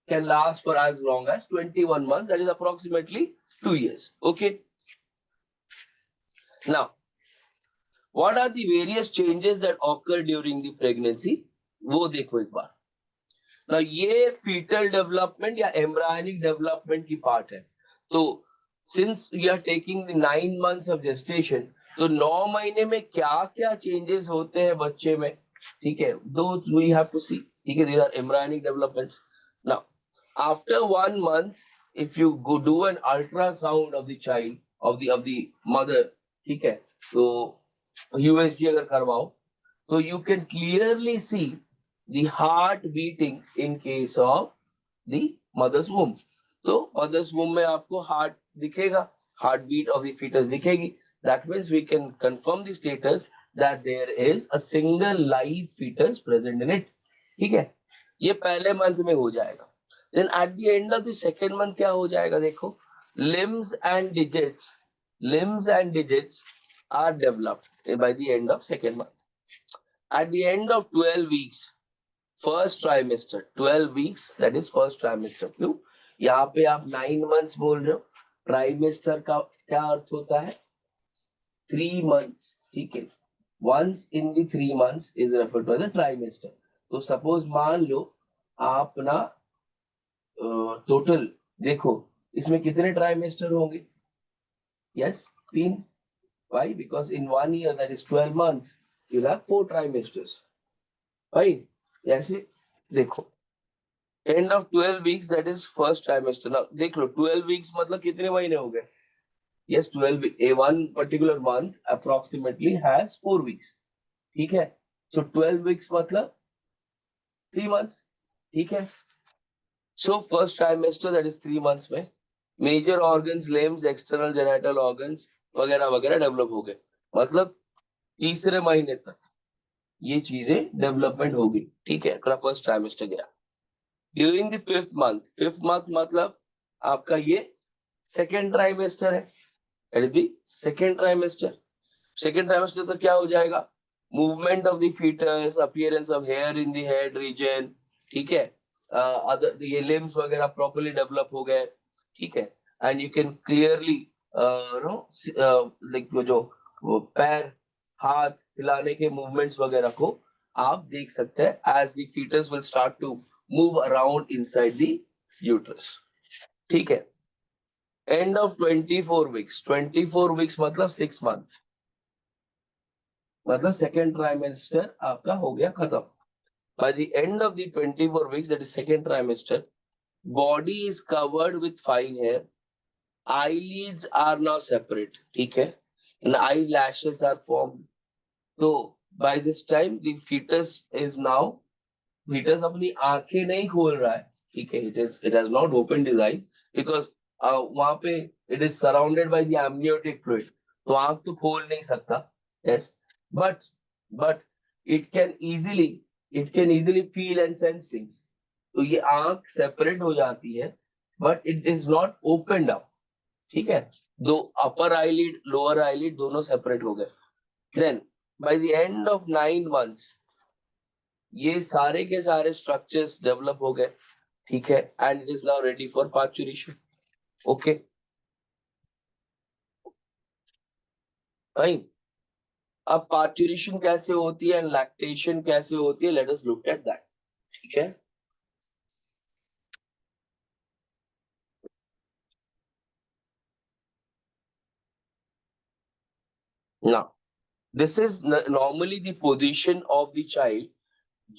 can last for as long as 21 months, that is approximately 2 years. Okay. Now, what are the various changes that occur during the pregnancy? वो देखो एक बार. Now, ये fetal development या embryonic development की part है. तो since we are taking the 9 months of gestation, तो 9 महीने में क्या क्या changes होते हैं बच्चे में, ठीक है? Those we have to see. ठीक है, these are embryonic developments. Now, after 1 month, if you go do an ultrasound of the child, of the mother, ठीक है? तो USG अगर करवाओ, so you can clearly see the heart beating in case of the mother's womb. तो mother's womb में आपको heart दिखेगा, heartbeat of the fetus दिखेगी. That means we can confirm the status that there is a single live fetus present in it. ठीक है, ये पहले month में हो जाएगा. Then at the end of the second month क्या हो जाएगा? देखो, limbs and digits are developed by the end of second month. At the end of 12 weeks, first trimester, 12 weeks, that is first trimester. क्यों? यहाँ पे आप 9 months बोल रहे हो. Trimester का क्या अर्थ होता है? 3 months. ठीक है. Once in the 3 months is referred to as a trimester. तो suppose मान लो आप ना टोटल देखो इसमें कितने trimester होंगे? Yes, 3. Why? Because in 1 year, that is 12 months, you have 4 trimesters. Right? ऐसे देखो. End of 12 weeks, that is first trimester. Now, देख लो 12 weeks मतलब कितने महीने हो गए? Yes, 12 weeks. One particular month approximately has 4 weeks. ठीक है? So 12 weeks मतलब 3 months. ठीक है? So first trimester, that is 3 months में major organs, limbs, external genital organs वगैरह वगैरह डेवलप हो गए. मतलब तीसरे महीने तक ये चीजें डेवलपमेंट होगी. ठीक है, अगला फर्स्ट ट्राइमेस्टर गया. ड्यूरिंग द फिफ्थ मंथ मतलब आपका ये सेकेंड ट्राइमेस्टर है. It is the second trimester तो क्या हो जाएगा? Movement of the foetus, appearance of hair in the head region. ठीक है, अदर ये लिम्स वगैरह प्रॉपर्ली डेवलप हो गए. ठीक है, and you can clearly know like जो वो पैर हाथ हिलाने के मूवमेंट्स वगैरह को आप देख सकते हैं as the foetus will start to move around inside the uterus. ठीक है, एंड ऑफ 24 वीक्स. 24 वीक्स मतलब 6 मंथ, मतलब सेकेंड ट्राइमेस्टर आपका हो गया खत्म. By the end of the 24 weeks, that is second trimester, body is covered with fine hair. Eyelids are now separate. ठीक है, and eyelashes are formed. So by this time, the fetus अपनी आंखें नहीं खोल रहा है. ठीक है, it has not opened his eyes because वहां पे it is surrounded by the amniotic fluid. तो आंख तो खोल नहीं सकता. Yes, but it can easily feel and sense things. तो ये आंख सेपरेट हो जाती है, but it is not opened up. ठीक है, दो अपर आईलिड लोअर आईलिड दोनों सेपरेट हो गए. Then by the end of 9 months, ये सारे के सारे स्ट्रक्चर्स डेवलप हो गए. ठीक है, and it is now ready for parturition. Okay, fine. अब पार्चुरेशन कैसे होती है एंड लैक्टेशन कैसे होती है, let us look at that. ठीक है, now this is normally the position of the child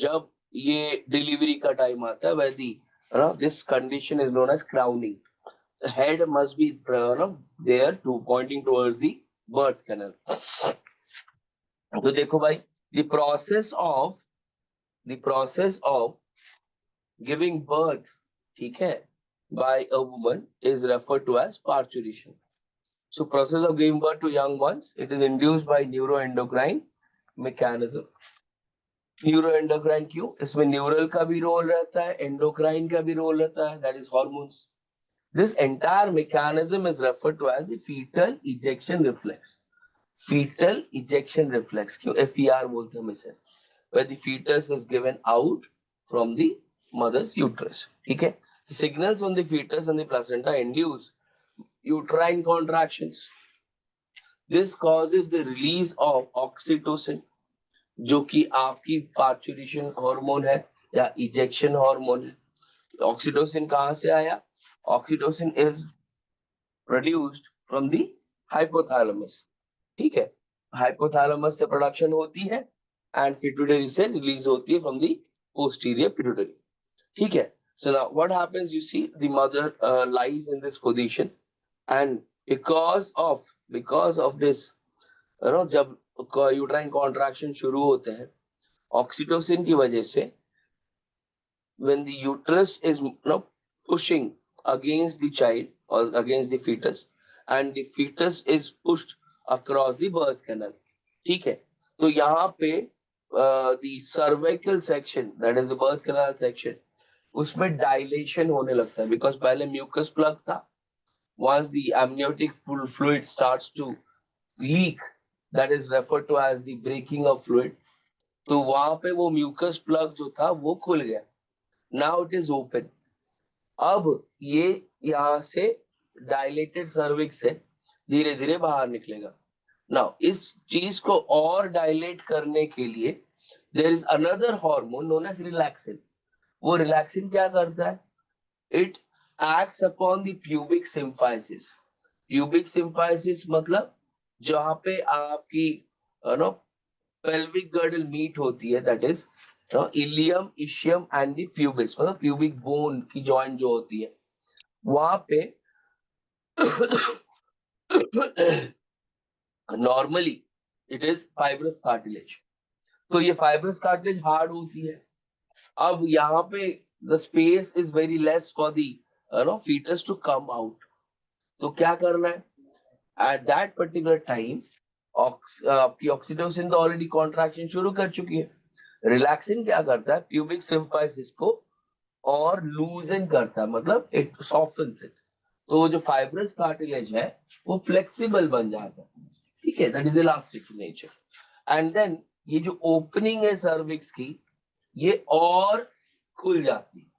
जब ये डिलीवरी का टाइम आता है. where the this condition is known as crowning. The head must be there to pointing towards the birth canal. तो देखो भाई, the process of giving birth, ठीक है, by a woman is referred to as parturition. So process of giving birth to young ones, it is induced by neuroendocrine mechanism. Neuroendocrine क्यों? इसमें neural का भी role रहता है, एंडोक्राइन का भी रोल रहता है, that is hormones. This entire mechanism is referred to as the foetal ejection reflex. Foetal ejection reflex क्यों? FER बोलते हैं हम इसे. Where the fetus is given out from the mother's uterus. ठीक है? Signals on the fetus and the placenta induce uterine contractions. This causes the release of oxytocin, जो कि आपकी पार्चुरेशन हार्मोन है या इजेक्शन हार्मोन है. ऑक्सीटोसिन कहां से आया? Oxytocin is produced from the hypothalamus. ठीक है, हाइपोथैलेमस से प्रोडक्शन होती है एंड पिट्यूटरी से रिलीज होती है फ्रॉम द पोस्टीरियर पिट्यूटरी. ठीक है. So now what happens, you see the mother lies in this position and because of this, जब यूट्राइन कॉन्ट्रैक्शन शुरू होते हैं ऑक्सीटोसिन की वजह से, when the uterus is pushing against the child or against the fetus and the fetus is pushed across the birth canal. ठीक है, तो यहाँ पे the cervical section, that is the birth canal section, उसमें dilation होने लगता है because पहले म्यूकस प्लग था. once the amniotic fluid starts to leak, that is referred to as the breaking of fluid, तो वहां पे वो म्यूकस प्लग जो था वो खुल गया. Now it is open. अब ये यहाँ से डायलेटेड सर्विक्स से धीरे धीरे बाहर निकलेगा. नाउ इस चीज को और डायलेट करने के लिए there is another hormone known as relaxin. वो रिलैक्सिन क्या करता है? It acts upon the pubic symphysis. Pubic symphysis मतलब जहां पे आपकी पेल्विक गर्डल मीट होती है, that is ilium, ischium and the pubis, मतलब प्यूबिक बोन की जॉइंट जो होती है वहां पे normally it is fibrous cartilage. तो ये फाइब्रस कार्टिलेज हार्ड होती है. अब यहाँ पे the space is very less for the fetus to come out. तो क्या करना है? एट दैट पर्टिकुलर टाइम आपकी ऑक्सीटोसिन तो ऑलरेडी कॉन्ट्रैक्शन शुरू कर चुकी है. रिलैक्सिन क्या करता है? प्यूबिक सिम्फाइसिस को और लूजन करता है, मतलब इट सॉफ्टन्स इट. तो जो फाइब्रस कार्टिलेज है वो फ्लेक्सिबल बन जाता है. ठीक है, that is elastic in nature. And then ये जो ओपनिंग है सर्विक्स की ये और खुल जाती है,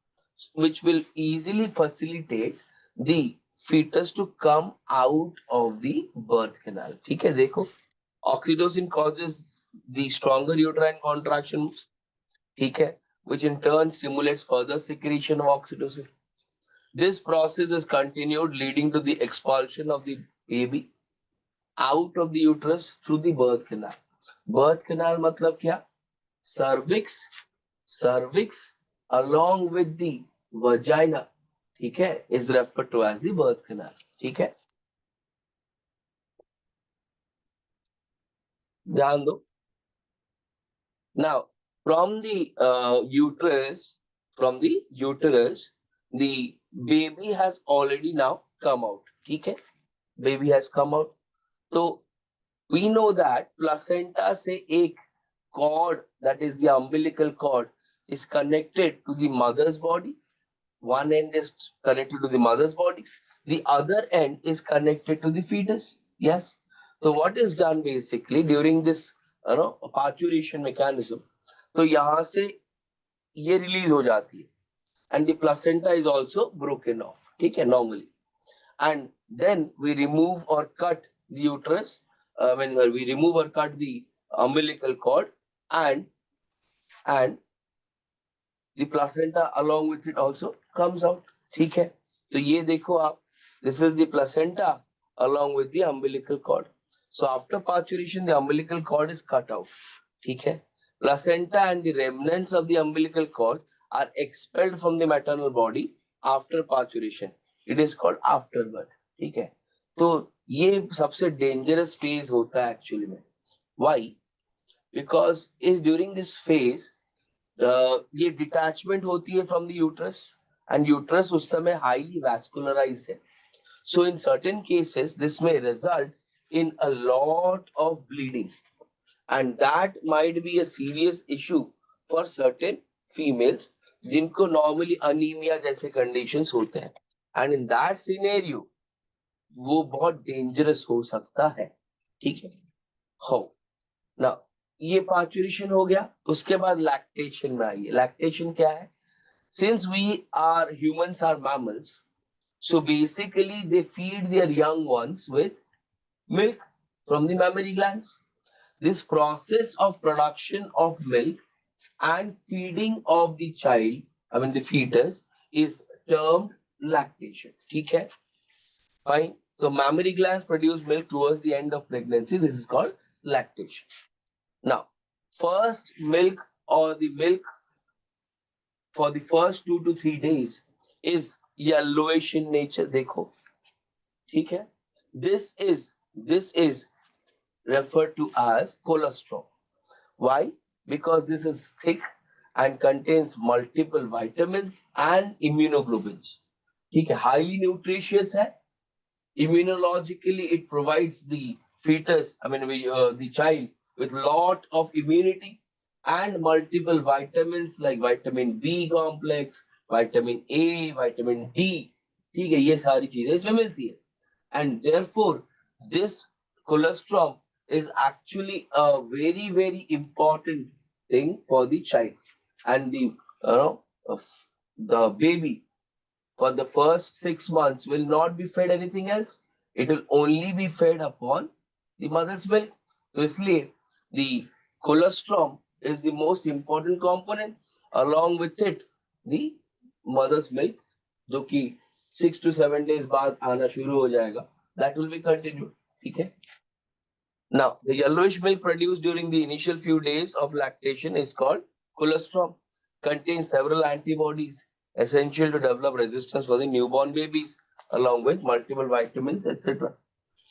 which will easily facilitate the fetus to come out of the birth canal. ठीक है, देखो oxytocin causes the stronger uterine contractions. ठीक है, which in turn stimulates further secretion of oxytocin. This process is continued, leading to the expulsion of the baby out of the uterus through the birth canal. Birth canal मतलब क्या? cervix along with the vagina, ठीक है, is referred to as the birth canal. ठीक है, ध्यान दो. Now from the uterus the baby has already now come out. ठीक है, baby has come out. तो we know that placenta से एक cord, that is the umbilical cord, is connected to the mother's body. One end is connected to the mother's body, the other end is connected to the fetus. Yes. So what is done basically during this parturition mechanism, तो यहाँ से ये release हो जाती है and the placenta is also broken off. ठीक है, normally. And then we remove or cut the uterus, when we remove or cut the umbilical cord, and the placenta along with it also comes out. ठीक है, तो ये देखो आप, this is the placenta along with the umbilical cord. So after parturition the umbilical cord is cut out. ठीक है, placenta and the remnants of the umbilical cord are expelled from the maternal body after parturition. It is called afterbirth. ठीक है, तो ये सबसे dangerous phase होता है actually में. Why? Because is during this phase ये डिटैचमेंट होती है from the uterus and uterus उस समय हाईली वैस्कुलराइज्ड है. सो इन सर्टेन केसेस दिस में result in a lot of bleeding and that might be a serious issue for certain females जिनको normally anaemia जैसे conditions होते हैं. एंड इन दैट सिनेरियो वो बहुत डेंजरस हो सकता है. ठीक है, हो ना, ये पार्चुरेशन हो गया. उसके बाद लैक्टेशन में आइए. लैक्टेशन क्या है? since humans are mammals, so basically they feed their young ones with milk from the mammary glands. This process of production of milk and feeding of the child, I mean the fetus, is termed lactation. Okay, fine. So mammary glands produce milk towards the end of pregnancy. This is called lactation. Now, first milk or the milk for the first 2 to 3 days is yellowish in nature. देखो, ठीक है? This is referred to as cholesterol. Why? Because this is thick and contains multiple vitamins and immunoglobulins. ठीक है? Highly nutritious है. Immunologically, it provides the fetus, the child, with lot of immunity and multiple vitamins like vitamin B complex, vitamin A, vitamin D. ठीक है, ये सारी चीजें इसमें मिलती है. And therefore, this cholesterol is actually a very, very important thing for the child and the baby for the first 6 months will not be fed anything else. It will only be fed upon the mother's milk. So, इसलिए the colostrum is the most important component. Along with it, the mother's milk, जो कि 6 to 7 days बाद आना शुरू हो जाएगा. That will be continued. ठीक है? Now, the yellowish milk produced during the initial few days of lactation is called colostrum. Contains several antibodies essential to develop resistance for the newborn babies, along with multiple vitamins, etc.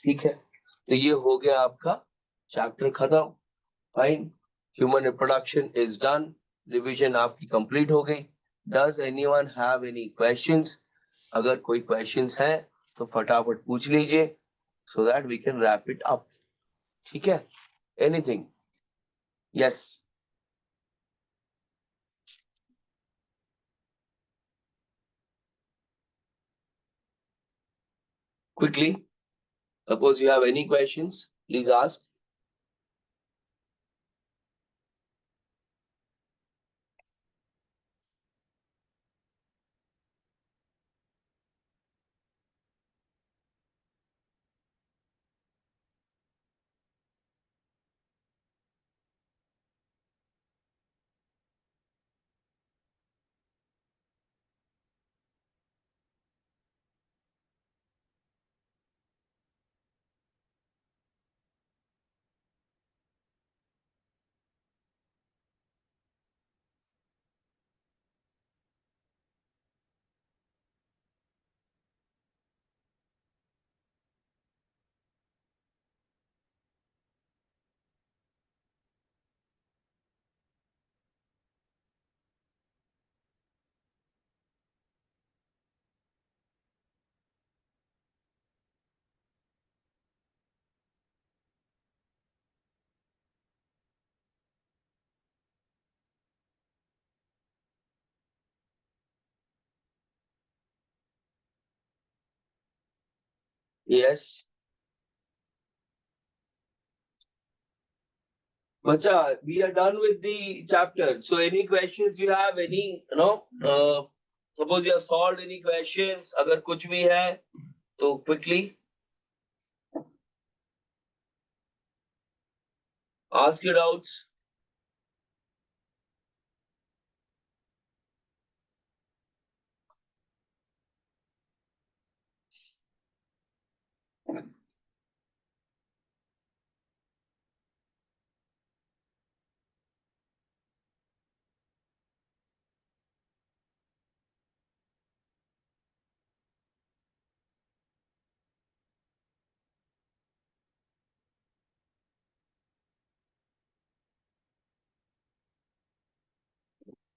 ठीक है? तो ये हो गया आपका chapter खत्म. Fine. Human reproduction is done. Revision आपकी complete हो गई. Does anyone have any questions? अगर कोई questions है तो फटाफट पूछ लीजिए so that we can wrap it up. ठीक है? Anything? Yes. Quickly. Suppose you have any questions, please ask. Yes. Bacha, we are done with the chapter. So any questions you have, suppose you have solved any questions, अगर कुछ भी है, तो quickly ask your doubts.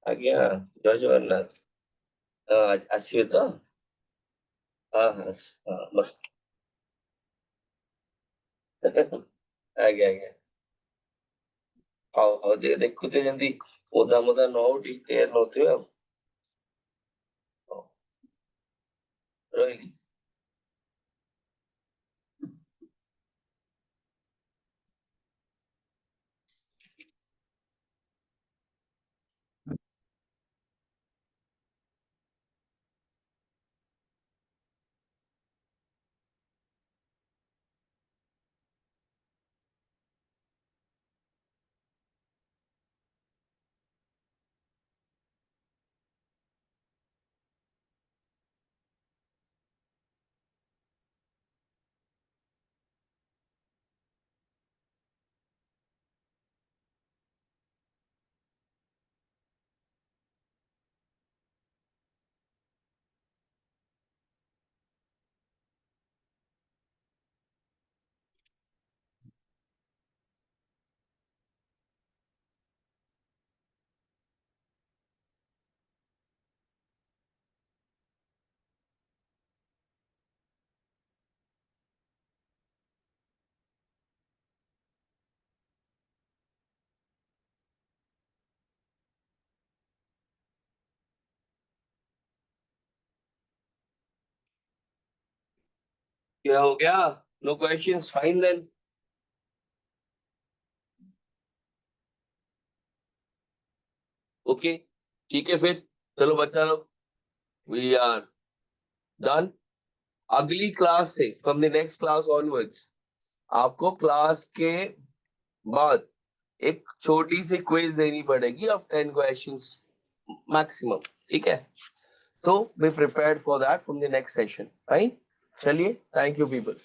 आज्ञा जय जगन्नाथ. ଆସିବେ ତ? हाँ हाँ हाँ. ଆଜ୍ଞା ଆଜ୍ଞା. ହଉ ହଉ ଟିକେ ଦେଖୁଥିବେ ଯେମିତି ଓଦା ମୋଦା ନ ହଉ ଟିକେ କେୟାର ନଉଥିବେ ଆଉ. ହଉ, ରହିଲି. क्या हो गया? No questions, fine then. Okay, ठीक है फिर. चलो बच्चा लोग, वी आर डन. अगली क्लास से, from the next class onwards, आपको क्लास के बाद एक छोटी सी क्विज देनी पड़ेगी ऑफ 10 क्वेश्चंस मैक्सिमम. ठीक है, तो be prepared for that from the next session. Fine. चलिए, थैंक यू पीपल.